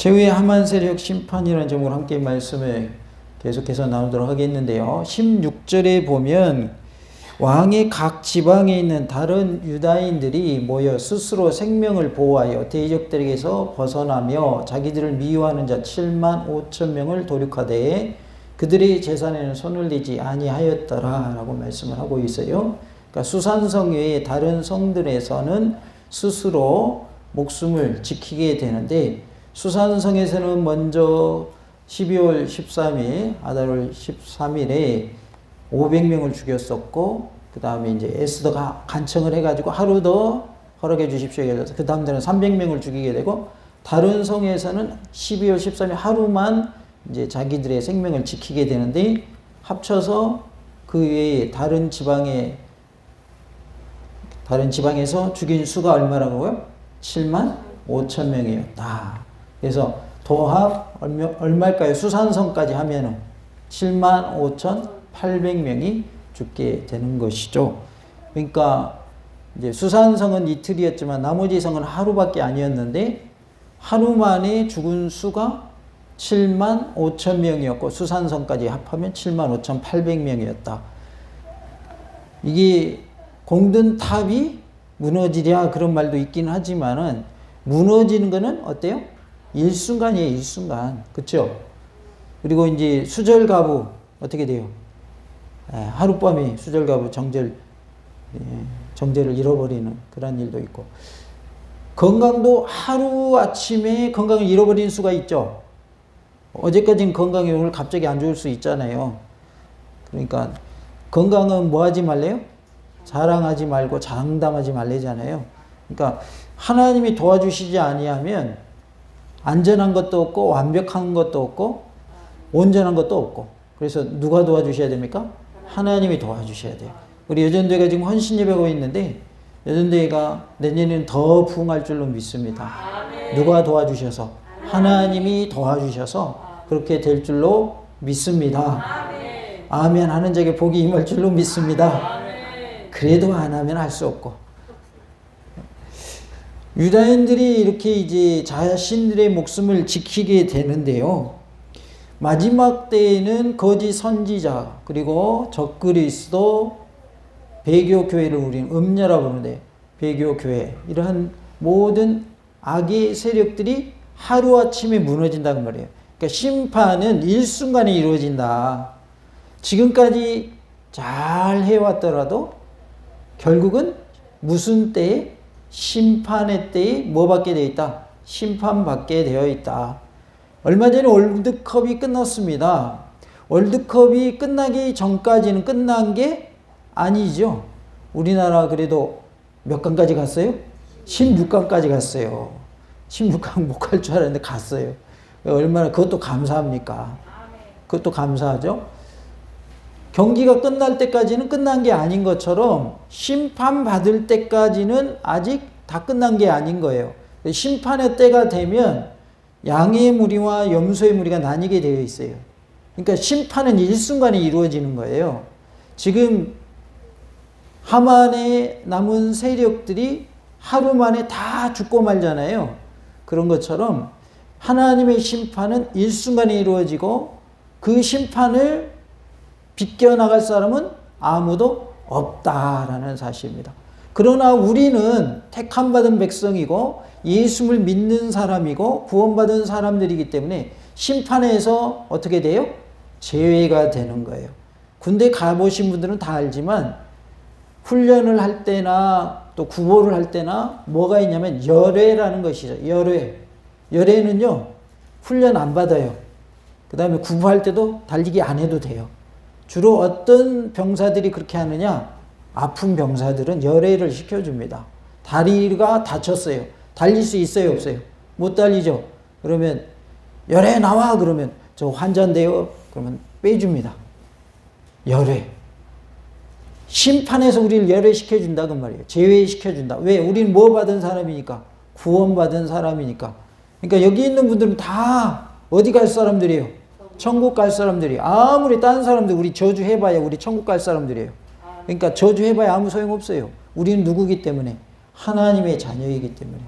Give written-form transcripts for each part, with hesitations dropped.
최후의 하만 세력 심판이라는 제목으로 함께 말씀을 계속해서 나누도록 하겠는데요. 16절에 보면 왕의 각 지방에 있는 다른 유다인들이 모여 스스로 생명을 보호하여 대적들에게서 벗어나며 자기들을 미워하는 자 7만 5천 명을 도륙하되 그들의 재산에는 손을 대지 아니하였더라 라고 말씀을 하고 있어요. 그러니까 수산성 외에 다른 성들에서는 스스로 목숨을 지키게 되는데, 수산성에서는 먼저 12월 13일 아달월 13일에 500명을 죽였었고, 그 다음에 이제 에스더가 간청을 해가지고 하루 더 허락해 주십시오 해서 그 다음 날은 300명을 죽이게 되고, 다른 성에서는 12월 13일 하루만 이제 자기들의 생명을 지키게 되는데, 합쳐서 그 외에 다른 지방에서 죽인 수가 얼마라고요? 7만 5천 명이었다. 그래서 도합 얼마일까요? 수산성까지 하면은 7만 5,800명이 죽게 되는 것이죠. 그러니까 이제 수산성은 이틀이었지만 나머지 성은 하루밖에 아니었는데, 하루 만에 죽은 수가 7만 5천 명이었고 수산성까지 합하면 7만 5,800명이었다. 이게 공든 탑이 무너지랴 그런 말도 있긴 하지만은, 무너지는 거는 어때요? 일순간이에요, 일순간. 그쵸? 그리고 이제 수절가부 어떻게 돼요? 하룻밤에 수절가부 정제를 잃어버리는 그런 일도 있고, 건강도 하루 아침에 건강을 잃어버리는 수가 있죠. 어제까지는 건강이 오늘 갑자기 안 좋을 수 있잖아요. 그러니까 건강은 뭐 하지 말래요? 자랑하지 말고 장담하지 말래잖아요. 그러니까 하나님이 도와주시지 아니하면 안전한 것도 없고 완벽한 것도 없고 온전한 것도 없고, 그래서 누가 도와주셔야 됩니까? 하나님이 도와주셔야 돼요. 우리 여전대회가 지금 헌신예배하고 있는데, 여전대회가 내년에는 더 부흥할 줄로 믿습니다. 누가 도와주셔서? 하나님이 도와주셔서 그렇게 될 줄로 믿습니다. 아멘 하는 자에게 복이 임할 줄로 믿습니다. 그래도 안 하면 할 수 없고. 유다인들이 이렇게 이제 자신들의 목숨을 지키게 되는데요. 마지막 때에는 거짓 선지자, 그리고 적그리스도, 배교교회를 우리는 음녀라고 부르는데, 배교교회, 이러한 모든 악의 세력들이 하루아침에 무너진다는 말이에요. 그러니까 심판은 일순간에 이루어진다. 지금까지 잘 해왔더라도 결국은 무슨 때에? 심판의 때에 뭐 받게 되어 있다? 심판받게 되어 있다. 얼마 전에 월드컵이 끝났습니다. 월드컵이 끝나기 전까지는 끝난 게 아니죠. 우리나라 그래도 몇 강까지 갔어요? 16강까지 갔어요. 16강 못 갈 줄 알았는데 갔어요. 얼마나 그것도 감사합니까? 그것도 감사하죠. 경기가 끝날 때까지는 끝난 게 아닌 것처럼 심판받을 때까지는 아직 다 끝난 게 아닌 거예요. 심판의 때가 되면 양의 무리와 염소의 무리가 나뉘게 되어 있어요. 그러니까 심판은 일순간에 이루어지는 거예요. 지금 하만에 남은 세력들이 하루 만에 다 죽고 말잖아요. 그런 것처럼 하나님의 심판은 일순간에 이루어지고, 그 심판을 비껴나갈 사람은 아무도 없다라는 사실입니다. 그러나 우리는 택함받은 백성이고 예수를 믿는 사람이고 구원받은 사람들이기 때문에 심판에서 어떻게 돼요? 제외가 되는 거예요. 군대 가보신 분들은 다 알지만, 훈련을 할 때나 또 구보를 할 때나 뭐가 있냐면 열애라는 것이죠. 열애는요 훈련 안 받아요. 그 다음에 구보할 때도 달리기 안 해도 돼요. 주로 어떤 병사들이 그렇게 하느냐? 아픈 병사들은 열애를 시켜줍니다. 다리가 다쳤어요. 달릴 수 있어요, 없어요? 못 달리죠. 그러면 열애 나와 그러면 저 환자인데요. 그러면 빼줍니다. 열애. 심판에서 우리를 열애시켜준다 그 말이에요. 제외시켜준다. 왜? 우리는 뭐 받은 사람이니까? 구원받은 사람이니까. 그러니까 여기 있는 분들은 다 어디 갈 사람들이에요? 천국 갈 사람들이. 아무리 다른 사람들 우리 저주해봐야 우리 천국 갈 사람들이에요. 그러니까 저주해봐야 아무 소용없어요. 우리는 누구기 때문에? 하나님의 자녀이기 때문에.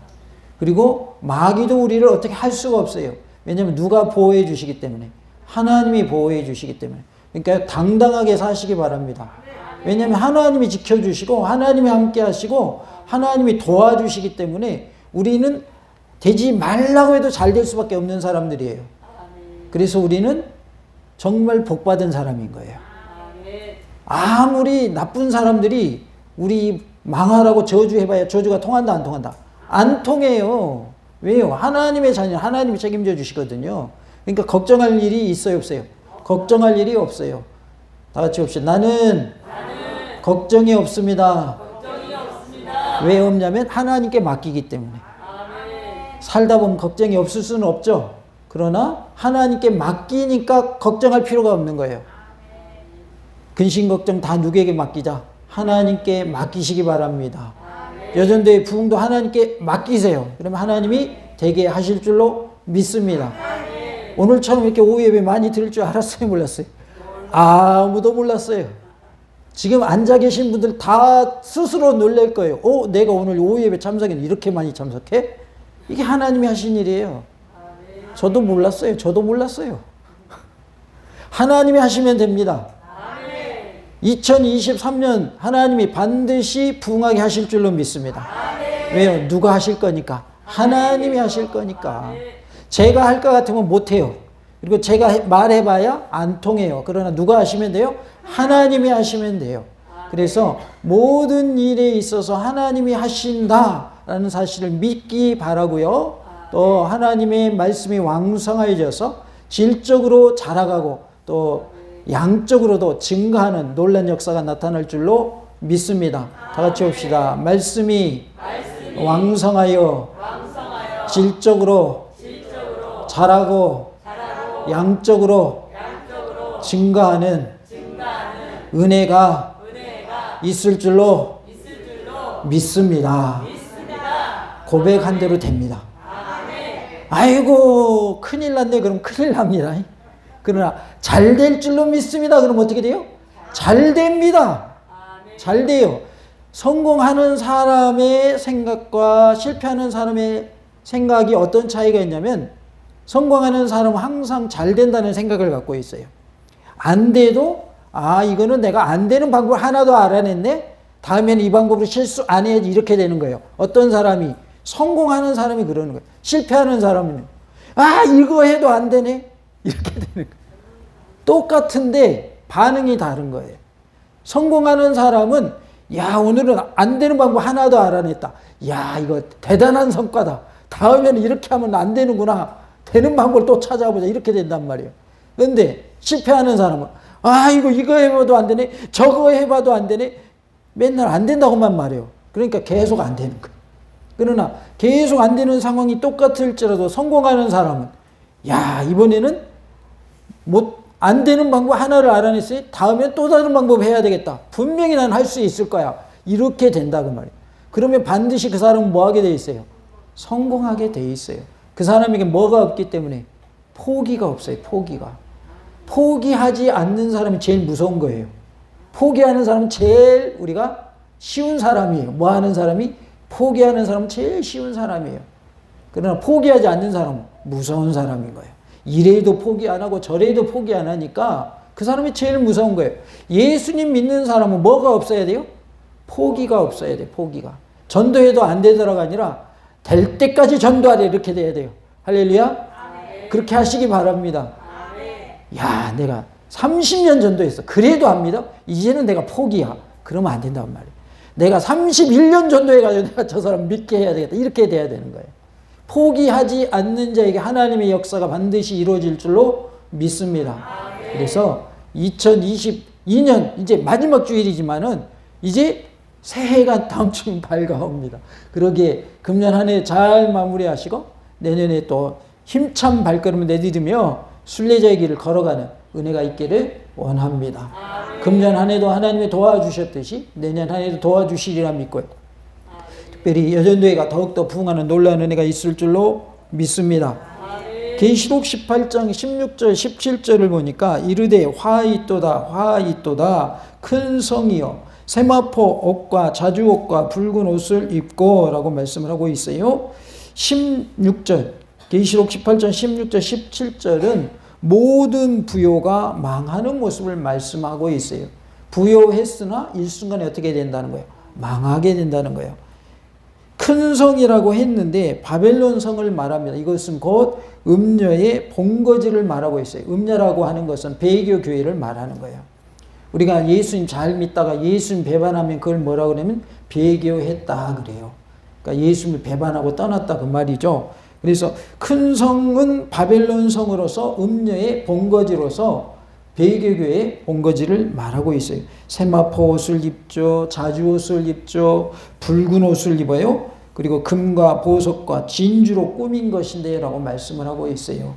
그리고 마귀도 우리를 어떻게 할 수가 없어요. 왜냐하면 누가 보호해 주시기 때문에. 하나님이 보호해 주시기 때문에. 그러니까 당당하게 사시기 바랍니다. 왜냐하면 하나님이 지켜주시고 하나님이 함께 하시고 하나님이 도와주시기 때문에 우리는 되지 말라고 해도 잘 될 수밖에 없는 사람들이에요. 그래서 우리는 정말 복받은 사람인 거예요. 아무리 나쁜 사람들이 우리 망하라고 저주해봐야 저주가 통한다 안 통한다? 안 통해요. 왜요? 하나님의 자녀, 하나님이 책임져 주시거든요. 그러니까 걱정할 일이 있어요 없어요? 걱정할 일이 없어요. 다 같이 봅시다. 나는 걱정이 없습니다. 왜 없냐면 하나님께 맡기기 때문에. 살다 보면 걱정이 없을 수는 없죠. 그러나 하나님께 맡기니까 걱정할 필요가 없는 거예요. 근심 걱정 다 누구에게 맡기자? 하나님께 맡기시기 바랍니다. 여전도의 부흥도 하나님께 맡기세요. 그러면 하나님이 되게 하실 줄로 믿습니다. 오늘처럼 이렇게 오후 예배 많이 들을 줄 알았어요? 몰랐어요? 아무도 몰랐어요. 지금 앉아 계신 분들 다 스스로 놀랄 거예요. 내가 오늘 오후 예배 참석했는데 이렇게 많이 참석해? 이게 하나님이 하신 일이에요. 저도 몰랐어요. 저도 몰랐어요. 하나님이 하시면 됩니다. 2023년 하나님이 반드시 부흥하게 하실 줄로 믿습니다. 왜요? 누가 하실 거니까. 하나님이 하실 거니까. 제가 할 것 같으면 못해요. 그리고 제가 말해봐야 안 통해요. 그러나 누가 하시면 돼요? 하나님이 하시면 돼요. 그래서 모든 일에 있어서 하나님이 하신다라는 사실을 믿기 바라고요. 또 하나님의 말씀이 왕성해져서 질적으로 자라가고 또 양적으로도 증가하는 놀라운 역사가 나타날 줄로 믿습니다. 다 같이 봅시다. 말씀이 왕성하여 질적으로 자라고 양적으로 증가하는 은혜가 있을 줄로 믿습니다. 고백한 대로 됩니다. 아이고 큰일 났네. 그럼 큰일 납니다. 그러나 잘 될 줄로 믿습니다. 그럼 어떻게 돼요? 잘 됩니다. 잘 돼요. 성공하는 사람의 생각과 실패하는 사람의 생각이 어떤 차이가 있냐면 성공하는 사람은 항상 잘 된다는 생각을 갖고 있어요. 안 돼도 이거는 내가 안 되는 방법을 하나도 알아냈네. 다음에는 이 방법으로 실수 안 해야지. 이렇게 되는 거예요. 어떤 사람이 성공하는 사람이 그러는 거예요. 실패하는 사람은 이거 해도 안 되네. 이렇게 되는 거예요. 똑같은데 반응이 다른 거예요. 성공하는 사람은 오늘은 안 되는 방법 하나도 알아냈다. 이거 대단한 성과다. 다음에는 이렇게 하면 안 되는구나. 되는 방법을 또 찾아보자. 이렇게 된단 말이에요. 그런데 실패하는 사람은 이거 해봐도 안 되네. 저거 해봐도 안 되네. 맨날 안 된다고만 말해요. 그러니까 계속 안 되는 거예요. 그러나 계속 안 되는 상황이 똑같을지라도 성공하는 사람은 이번에는 안 되는 방법 하나를 알아냈어요. 다음엔 또 다른 방법 해야 되겠다. 분명히 난 할 수 있을 거야. 이렇게 된다 그 말이에요. 그러면 반드시 그 사람은 뭐 하게 돼 있어요? 성공하게 돼 있어요. 그 사람에게 뭐가 없기 때문에? 포기가 없어요. 포기하지 않는 사람이 제일 무서운 거예요. 포기하는 사람은 제일 우리가 쉬운 사람이에요. 뭐 하는 사람이? 포기하는 사람은 제일 쉬운 사람이에요. 그러나 포기하지 않는 사람은 무서운 사람인 거예요. 이래도 포기 안 하고 저래도 포기 안 하니까 그 사람이 제일 무서운 거예요. 예수님 믿는 사람은 뭐가 없어야 돼요? 포기가 없어야 돼요. 포기가. 전도해도 안 되더라가 아니라 될 때까지 전도하래. 이렇게 돼야 돼요. 할렐루야. 아멘. 그렇게 하시기 바랍니다. 아멘. 내가 30년 전도했어. 그래도 안 믿어? 이제는 내가 포기야. 그러면 안 된단 말이에요. 내가 31년 전도해가지고 내가 저 사람 믿게 해야 되겠다. 이렇게 돼야 되는 거예요. 포기하지 않는 자에게 하나님의 역사가 반드시 이루어질 줄로 믿습니다. 그래서 2022년 이제 마지막 주일이지만은 이제 새해가 다음 주면 밝아옵니다. 그러기에 금년 한 해 잘 마무리하시고 내년에 또 힘찬 발걸음을 내디디며 순례자의 길을 걸어가는 은혜가 있기를 원합니다. 금년 한 해도 하나님이 도와주셨듯이 내년 한 해도 도와주시리라 믿고요. 특별히 여전도회가 더욱더 부흥하는 놀라운 은혜가 있을 줄로 믿습니다. 계시록 18장 16절 17절을 보니까 이르되 화 있도다 큰 성이요 세마포 옷과 자주옷과 붉은 옷을 입고 라고 말씀을 하고 있어요. 16절, 계시록 18장 16절, 17절은 모든 부요가 망하는 모습을 말씀하고 있어요. 부요했으나 일순간에 어떻게 된다는 거예요? 망하게 된다는 거예요. 큰 성이라고 했는데 바벨론 성을 말합니다. 이것은 곧 음녀의 본거지를 말하고 있어요. 음녀라고 하는 것은 배교 교회를 말하는 거예요. 우리가 예수님 잘 믿다가 예수님 배반하면 그걸 뭐라고 그러면 배교했다 그래요. 그러니까 예수님을 배반하고 떠났다 그 말이죠. 그래서 큰 성은 바벨론 성으로서 음녀의 본거지로서 배교교회의 본거지를 말하고 있어요. 세마포 옷을 입죠. 자주 옷을 입죠. 붉은 옷을 입어요. 그리고 금과 보석과 진주로 꾸민 것인데 라고 말씀을 하고 있어요.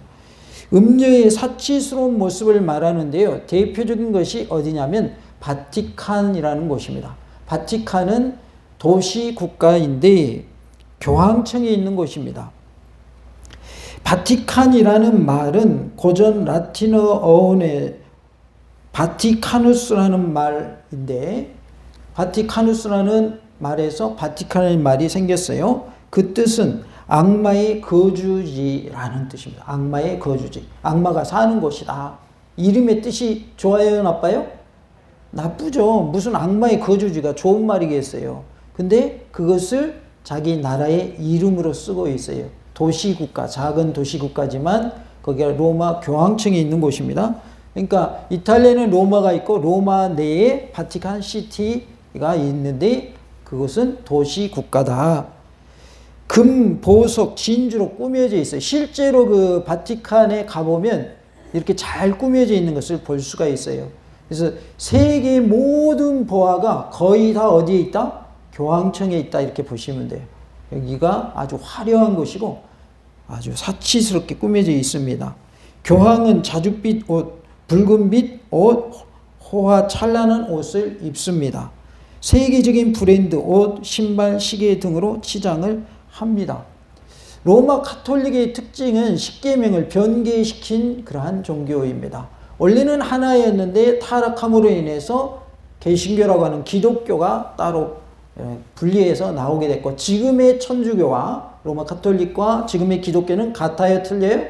음녀의 사치스러운 모습을 말하는데요. 대표적인 것이 어디냐면 바티칸이라는 곳입니다. 바티칸은 도시 국가인데 교황청에 있는 곳입니다. 바티칸이라는 말은 고전 라틴어 어원의 바티카누스라는 말인데 바티카누스라는 말에서 바티칸의 말이 생겼어요. 그 뜻은 악마의 거주지라는 뜻입니다. 악마의 거주지. 악마가 사는 곳이다. 이름의 뜻이 좋아요, 나빠요? 나쁘죠. 무슨 악마의 거주지가 좋은 말이겠어요. 근데 그것을 자기 나라의 이름으로 쓰고 있어요. 도시국가, 작은 도시국가지만 거기가 로마 교황청에 있는 곳입니다. 그러니까 이탈리아는 로마가 있고 로마 내에 바티칸 시티가 있는데 그것은 도시국가다. 금, 보석, 진주로 꾸며져 있어요. 실제로 그 바티칸에 가보면 이렇게 잘 꾸며져 있는 것을 볼 수가 있어요. 그래서 세계의 모든 보화가 거의 다 어디에 있다? 교황청에 있다 이렇게 보시면 돼요. 여기가 아주 화려한 곳이고 아주 사치스럽게 꾸며져 있습니다. 교황은 자줏빛 옷, 붉은빛 옷, 호화 찬란한 옷을 입습니다. 세계적인 브랜드 옷, 신발, 시계 등으로 치장을 합니다. 로마 가톨릭의 특징은 십계명을 변개시킨 그러한 종교입니다. 원래는 하나였는데 타락함으로 인해서 개신교라고 하는 기독교가 따로 분리해서 나오게 됐고 지금의 천주교와 로마 가톨릭과 지금의 기독교는 같아요? 틀려요?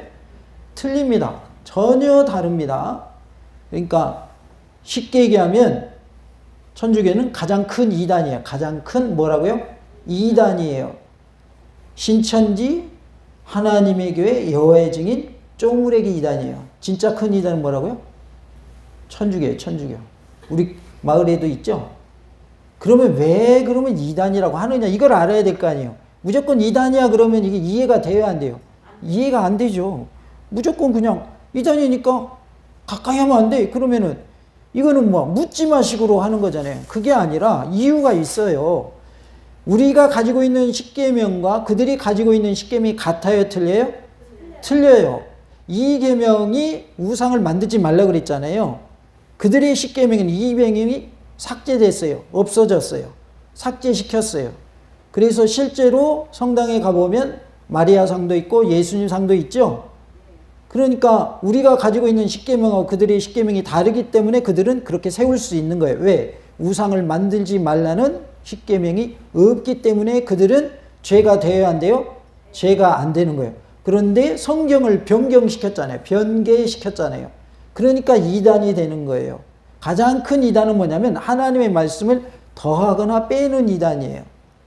틀립니다. 전혀 다릅니다. 그러니까 쉽게 얘기하면 천주교는 가장 큰 이단이에요. 가장 큰 뭐라고요? 이단이에요. 신천지, 하나님의 교회, 여호와의 증인, 쪼무레기 이단이에요. 진짜 큰 이단은 뭐라고요? 천주교예요. 천주교. 우리 마을에도 있죠? 그러면 왜 그러면 이단이라고 하느냐 이걸 알아야 될 거 아니에요. 무조건 이단이야 그러면 이게 이해가 돼야 안 돼요? 이해가 안 되죠. 무조건 그냥 이단이니까 가까이 하면 안 돼. 그러면은 이거는 뭐 묻지마 식으로 하는 거잖아요. 그게 아니라 이유가 있어요. 우리가 가지고 있는 십계명과 그들이 가지고 있는 십계명이 같아요? 틀려요? 틀려요. 이 계명이 우상을 만들지 말라 그랬잖아요. 그들의 십계명은 이 계명이 삭제됐어요. 없어졌어요. 삭제시켰어요. 그래서 실제로 성당에 가보면 마리아 상도 있고 예수님 상도 있죠. 그러니까 우리가 가지고 있는 십계명하고 그들의 십계명이 다르기 때문에 그들은 그렇게 세울 수 있는 거예요. 왜? 우상을 만들지 말라는 십계명이 없기 때문에 그들은 죄가 되어야 안 돼요? 죄가 안 되는 거예요. 그런데 성경을 변경시켰잖아요. 변개시켰잖아요. 그러니까 이단이 되는 거예요. 가장 큰 이단은 뭐냐면 하나님의 말씀을 더하거나 빼는 이단이에요.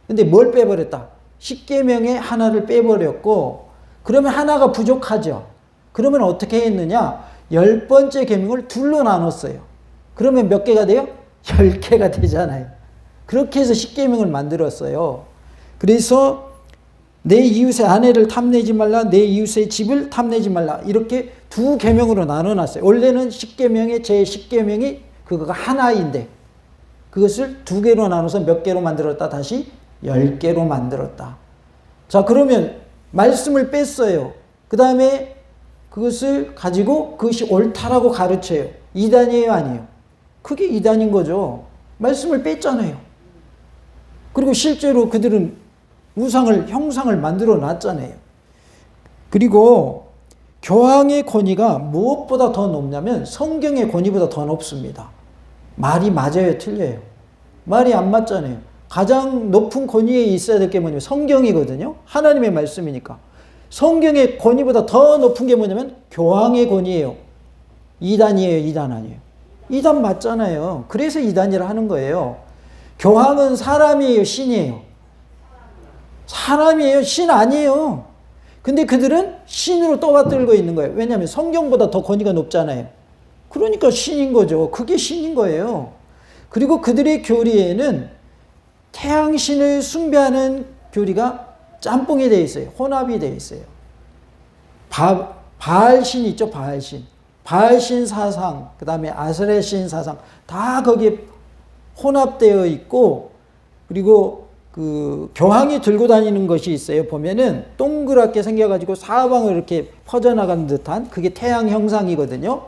근데 뭘 빼버렸다? 십계명에 하나를 빼버렸고 그러면 하나가 부족하죠. 그러면 어떻게 했느냐? 10번째 계명을 둘로 나눴어요. 그러면 몇 개가 돼요? 10개가 되잖아요. 그렇게 해서 십계명을 만들었어요. 그래서 내 이웃의 아내를 탐내지 말라, 내 이웃의 집을 탐내지 말라 이렇게 두 계명으로 나눠놨어요. 원래는 십계명의 제10계명이 그거가 하나인데 그것을 두 개로 나눠서 몇 개로 만들었다? 다시 10개로 만들었다. 자, 그러면 말씀을 뺐어요. 그 다음에 그것을 가지고 그것이 옳다라고 가르쳐요. 이단이에요? 아니에요? 그게 이단인 거죠. 말씀을 뺐잖아요. 그리고 실제로 그들은 우상을, 형상을 만들어 놨잖아요. 그리고 교황의 권위가 무엇보다 더 높냐면 성경의 권위보다 더 높습니다. 말이 맞아요? 틀려요? 말이 안 맞잖아요. 가장 높은 권위에 있어야 될 게 뭐냐면 성경이거든요. 하나님의 말씀이니까. 성경의 권위보다 더 높은 게 뭐냐면 교황의 권위예요. 이단이에요, 이단 아니에요? 이단 맞잖아요. 그래서 이단이라 하는 거예요. 교황은 사람이에요, 신이에요? 사람이에요, 신 아니에요. 근데 그들은 신으로 떠받들고 있는 거예요. 왜냐하면 성경보다 더 권위가 높잖아요. 그러니까 신인 거죠. 그게 신인 거예요. 그리고 그들의 교리에는 태양신을 숭배하는 교리가 짬뽕이 되어 있어요. 혼합이 되어 있어요. 바알신 있죠, 바알신. 바알신 사상, 그 다음에 아스레신 사상, 다 거기에 혼합되어 있고, 그리고 그 교황이 들고 다니는 것이 있어요. 보면은 동그랗게 생겨가지고 사방을 이렇게 퍼져나가는 듯한 그게 태양 형상이거든요.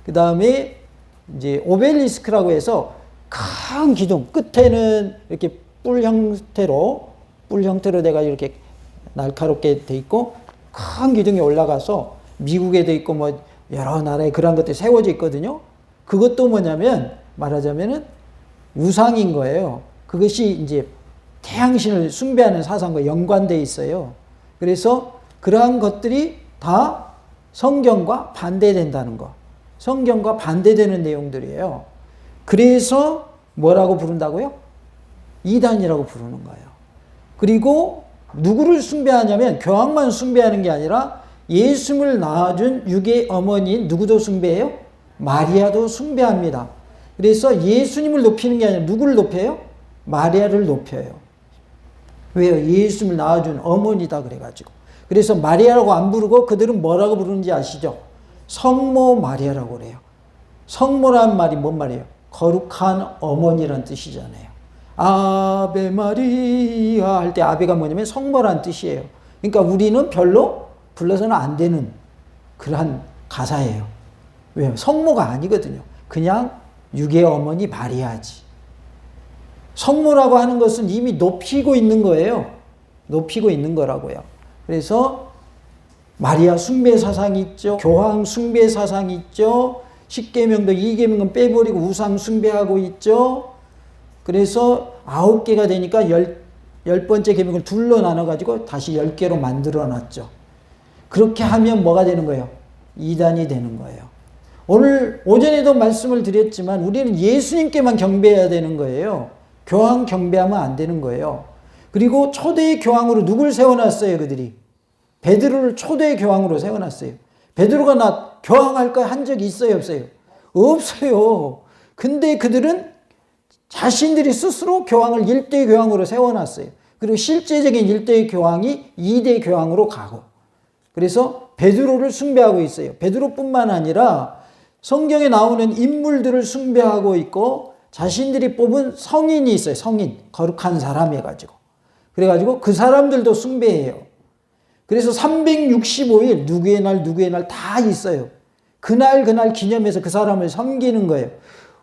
그 다음에 이제 오벨리스크라고 해서 큰 기둥, 끝에는 이렇게 뿔 형태로 내가 이렇게 날카롭게 돼 있고, 큰 기둥이 올라가서 미국에도 있고 뭐 여러 나라에 그런 것들이 세워져 있거든요. 그것도 뭐냐면 말하자면은 우상인 거예요. 그것이 이제 태양신을 숭배하는 사상과 연관되어 있어요. 그래서 그러한 것들이 다 성경과 반대된다는 거. 성경과 반대되는 내용들이에요. 그래서 뭐라고 부른다고요? 이단이라고 부르는 거예요. 그리고 누구를 숭배하냐면 교황만 숭배하는 게 아니라 예수님을 낳아준 육의 어머니인 누구도 숭배해요? 마리아도 숭배합니다. 그래서 예수님을 높이는 게 아니라 누구를 높여요? 마리아를 높여요. 왜요? 예수님을 낳아준 어머니다 그래가지고. 그래서 마리아라고 안 부르고 그들은 뭐라고 부르는지 아시죠? 성모 마리아라고 그래요. 성모란 말이 뭔 말이에요? 거룩한 어머니란 뜻이잖아요. 아베 마리아 할 때 아베가 뭐냐면 성모란 뜻이에요. 그러니까 우리는 별로 불러서는 안 되는 그러한 가사예요. 왜요? 성모가 아니거든요. 그냥 육의 어머니 마리아지. 성모라고 하는 것은 이미 높이고 있는 거예요. 높이고 있는 거라고요. 그래서 마리아 숭배 사상이 있죠. 교황 숭배 사상이 있죠. 10계명도 2계명은 빼버리고 우상 숭배하고 있죠. 그래서 9개가 되니까 10번째 계명을 둘로 나눠가지고 다시 10개로 만들어 놨죠. 그렇게 하면 뭐가 되는 거예요? 이단이 되는 거예요. 오늘 오전에도 말씀을 드렸지만 우리는 예수님께만 경배해야 되는 거예요. 교황 경배하면 안 되는 거예요. 그리고 초대 교황으로 누굴 세워놨어요, 그들이? 베드로를 초대 교황으로 세워놨어요. 베드로가 나 교황할까 한 적이 있어요, 없어요? 없어요. 근데 그들은 자신들이 스스로 교황을 1대 교황으로 세워놨어요. 그리고 실제적인 1대 교황이 2대 교황으로 가고. 그래서 베드로를 숭배하고 있어요. 베드로뿐만 아니라 성경에 나오는 인물들을 숭배하고 있고 자신들이 뽑은 성인이 있어요. 성인. 거룩한 사람 해가지고. 그래가지고 그 사람들도 숭배해요. 그래서 365일 누구의 날 다 있어요. 그날 기념해서 그 사람을 섬기는 거예요.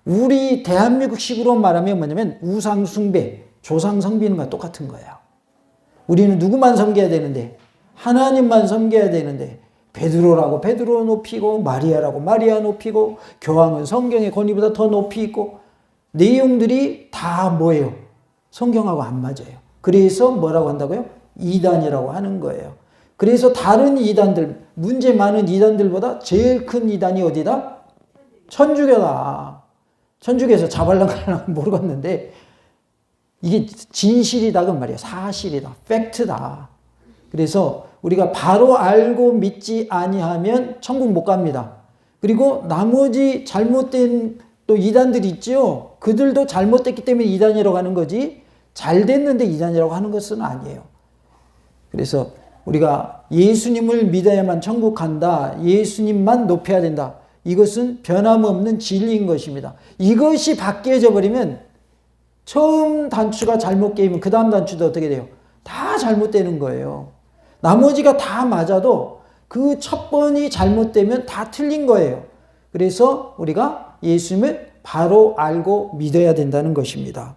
우리 대한민국식으로 말하면 뭐냐면 우상 숭배, 조상 섬기는 거와 똑같은 거예요. 우리는 누구만 섬겨야 되는데 하나님만 섬겨야 되는데 베드로라고 베드로 높이고 마리아라고 마리아 높이고 교황은 성경의 권위보다 더 높이 있고 내용들이 다 뭐예요? 성경하고 안 맞아요. 그래서 뭐라고 한다고요? 이단이라고 하는 거예요. 그래서 다른 이단들, 문제 많은 이단들보다 제일 큰 이단이 어디다? 천주교다. 천주교에서 자발랑갈랑 모르겠는데 이게 진실이다 그 말이야. 사실이다. 팩트다. 그래서 우리가 바로 알고 믿지 아니하면 천국 못 갑니다. 그리고 나머지 잘못된 또 이단들이 있죠. 그들도 잘못됐기 때문에 이단이라고 하는 거지 잘 됐는데 이단이라고 하는 것은 아니에요. 그래서 우리가 예수님을 믿어야만 천국 간다. 예수님만 높여야 된다. 이것은 변함없는 진리인 것입니다. 이것이 바뀌어져 버리면 처음 단추가 잘못 깨이면 그 다음 단추도 어떻게 돼요? 다 잘못되는 거예요. 나머지가 다 맞아도 그 첫 번이 잘못되면 다 틀린 거예요. 그래서 우리가 예수님을 바로 알고 믿어야 된다는 것입니다.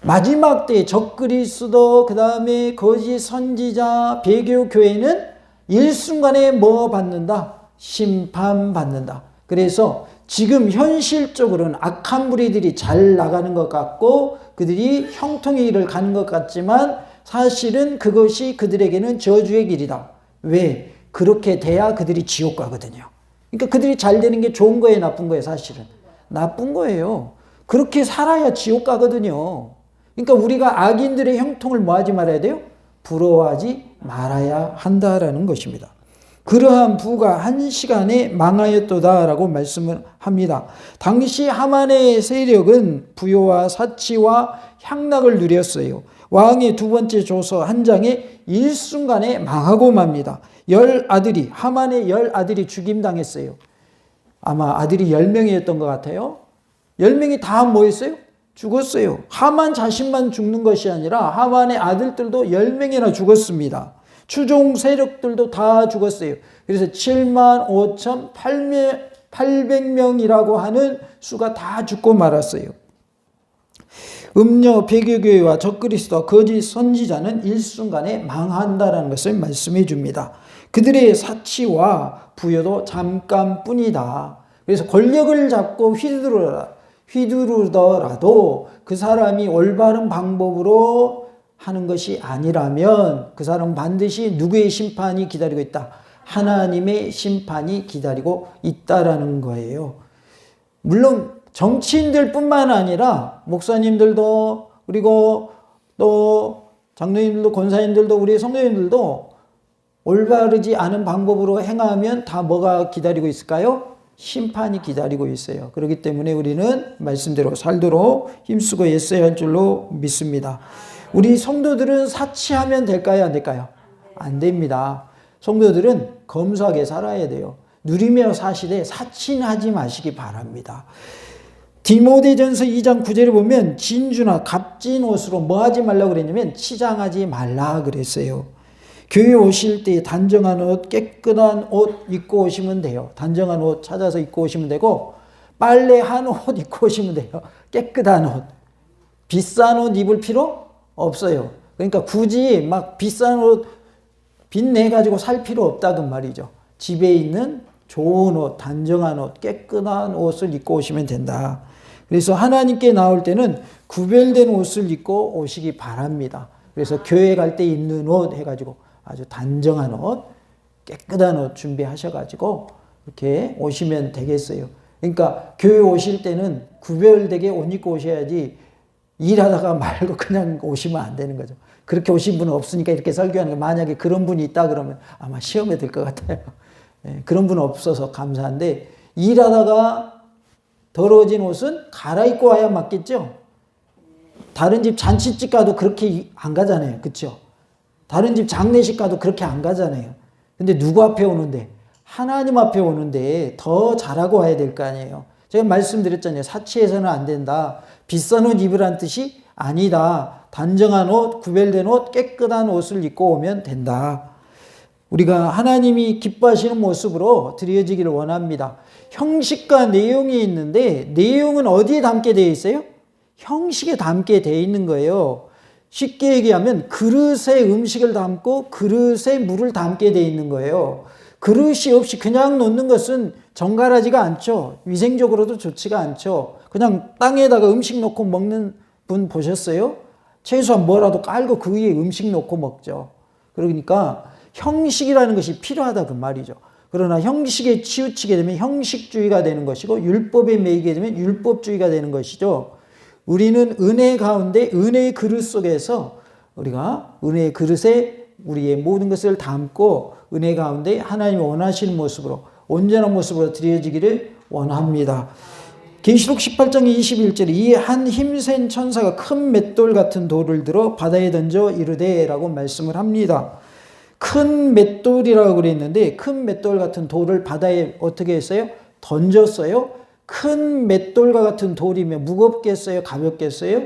마지막 때 적그리스도 그 다음에 거짓 선지자 배교 교회는 일순간에 뭐 받는다? 심판받는다. 그래서 지금 현실적으로는 악한 무리들이 잘 나가는 것 같고 그들이 형통의 길을 가는 것 같지만 사실은 그것이 그들에게는 저주의 길이다. 왜? 그렇게 돼야 그들이 지옥 가거든요. 그러니까 그들이 잘 되는 게 좋은 거예요, 나쁜 거예요? 사실은 나쁜 거예요. 그렇게 살아야 지옥 가거든요. 그러니까 우리가 악인들의 형통을 뭐 하지 말아야 돼요? 부러워하지 말아야 한다라는 것입니다. 그러한 부가 한 시간에 망하였도다라고 말씀을 합니다. 당시 하만의 세력은 부요와 사치와 향락을 누렸어요. 왕의 두 번째 조서 한 장에 일순간에 망하고 맙니다. 하만의 10아들이 죽임당했어요. 아마 아들이 10명이었던 것 같아요. 10명이 다 뭐였어요? 죽었어요. 하만 자신만 죽는 것이 아니라 하만의 아들들도 10명이나 죽었습니다. 추종 세력들도 다 죽었어요. 그래서 75,800명이라고 하는 수가 다 죽고 말았어요. 음녀 배교교회와 적그리스도와 거짓 선지자는 일순간에 망한다라는 것을 말씀해 줍니다. 그들의 사치와 부여도 잠깐뿐이다. 그래서 권력을 잡고 휘두르더라도 그 사람이 올바른 방법으로 하는 것이 아니라면 그 사람은 반드시 누구의 심판이 기다리고 있다? 하나님의 심판이 기다리고 있다라는 거예요. 물론 정치인들 뿐만 아니라 목사님들도 그리고 또 장로님들도 권사님들도 우리 성도님들도 올바르지 않은 방법으로 행하면 다 뭐가 기다리고 있을까요? 심판이 기다리고 있어요. 그렇기 때문에 우리는 말씀대로 살도록 힘쓰고 애써야 할 줄로 믿습니다. 우리 성도들은 사치하면 될까요? 안 될까요? 안 됩니다. 성도들은 검소하게 살아야 돼요. 누리며 사시되 사치하지 마시기 바랍니다. 디모데전서 2장 9절에 보면 진주나 값진 옷으로 뭐 하지 말라고 그랬냐면 치장하지 말라 그랬어요. 교회 오실 때 단정한 옷, 깨끗한 옷 입고 오시면 돼요. 단정한 옷 찾아서 입고 오시면 되고 빨래한 옷 입고 오시면 돼요. 깨끗한 옷. 비싼 옷 입을 필요 없어요. 그러니까 굳이 막 비싼 옷 빚내가지고 살 필요 없다는 말이죠. 집에 있는 좋은 옷, 단정한 옷, 깨끗한 옷을 입고 오시면 된다. 그래서 하나님께 나올 때는 구별된 옷을 입고 오시기 바랍니다. 그래서 교회 갈 때 입는 옷 해가지고 아주 단정한 옷, 깨끗한 옷 준비하셔가지고 이렇게 오시면 되겠어요. 그러니까 교회 오실 때는 구별되게 옷 입고 오셔야지 일하다가 말고 그냥 오시면 안 되는 거죠. 그렇게 오신 분은 없으니까 이렇게 설교하는 거. 만약에 그런 분이 있다 그러면 아마 시험에 들 것 같아요. 네, 그런 분은 없어서 감사한데 일하다가 더러워진 옷은 갈아입고 와야 맞겠죠? 다른 집 잔치집 가도 그렇게 안 가잖아요. 그렇죠? 다른 집 장례식 가도 그렇게 안 가잖아요. 근데 누구 앞에 오는데? 하나님 앞에 오는데 더 잘하고 와야 될 거 아니에요. 제가 말씀드렸잖아요. 사치해서는 안 된다. 비싼 옷 입으란 뜻이 아니다. 단정한 옷, 구별된 옷, 깨끗한 옷을 입고 오면 된다. 우리가 하나님이 기뻐하시는 모습으로 드려지기를 원합니다. 형식과 내용이 있는데 내용은 어디에 담게 되어 있어요? 형식에 담게 되어 있는 거예요. 쉽게 얘기하면 그릇에 음식을 담고 그릇에 물을 담게 되어 있는 거예요. 그릇이 없이 그냥 놓는 것은 정갈하지가 않죠. 위생적으로도 좋지가 않죠. 그냥 땅에다가 음식 놓고 먹는 분 보셨어요? 최소한 뭐라도 깔고 그 위에 음식 놓고 먹죠. 그러니까 형식이라는 것이 필요하다 그 말이죠. 그러나 형식에 치우치게 되면 형식주의가 되는 것이고 율법에 매이게 되면 율법주의가 되는 것이죠. 우리는 은혜 가운데 은혜의 그릇 속에서 우리가 은혜의 그릇에 우리의 모든 것을 담고 은혜 가운데 하나님이 원하시는 모습으로 온전한 모습으로 드려지기를 원합니다. 계시록 18장 21절에 이 한 힘센 천사가 큰 맷돌 같은 돌을 들어 바다에 던져 이르되 라고 말씀을 합니다. 큰 맷돌이라고 그랬는데 큰 맷돌 같은 돌을 바다에 어떻게 했어요? 던졌어요. 큰 맷돌과 같은 돌이면 무겁겠어요? 가볍겠어요?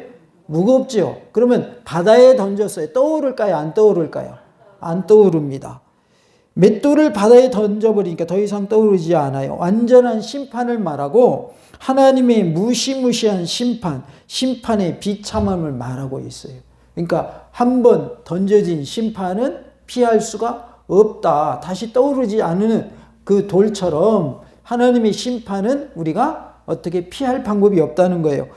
무겁죠. 그러면 바다에 던졌어요. 떠오를까요? 안 떠오를까요? 안 떠오릅니다. 맷돌을 바다에 던져버리니까 더 이상 떠오르지 않아요. 완전한 심판을 말하고 하나님의 무시무시한 심판의 비참함을 말하고 있어요. 그러니까 한번 던져진 심판은 피할 수가 없다. 다시 떠오르지 않는 그 돌처럼 하나님의 심판은 우리가 어떻게 피할 방법이 없다는 거예요.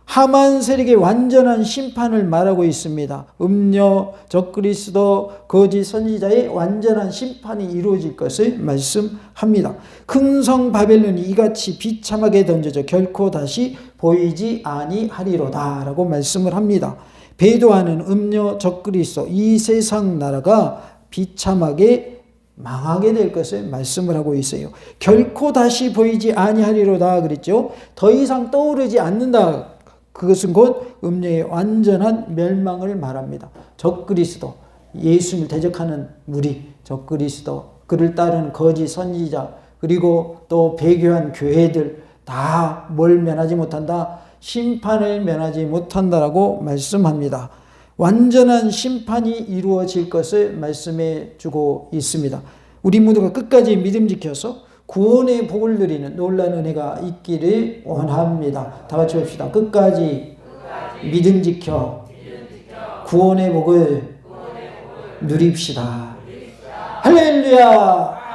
하만 세력의 완전한 심판을 말하고 있습니다. 음녀, 적그리스도, 거짓 선지자의 완전한 심판이 이루어질 것을 말씀합니다. 흥성 바벨론이 이같이 비참하게 던져져 결코 다시 보이지 아니하리로다 라고 말씀을 합니다. 배도하는 음녀, 적그리스도 이 세상 나라가 비참하게 망하게 될 것을 말씀을 하고 있어요. 결코 다시 보이지 아니하리로다 그랬죠. 더 이상 떠오르지 않는다. 그것은 곧 음녀의 완전한 멸망을 말합니다. 적그리스도, 예수님을 대적하는 무리, 적그리스도, 그를 따르는 거짓 선지자, 그리고 또 배교한 교회들 다 뭘 면하지 못한다? 심판을 면하지 못한다라고 말씀합니다. 완전한 심판이 이루어질 것을 말씀해 주고 있습니다. 우리 모두가 끝까지 믿음 지켜서 구원의 복을 누리는 놀라운 은혜가 있기를 원합니다. 다 같이 봅시다. 끝까지 믿음 지켜 구원의 복을 누립시다. 할렐루야.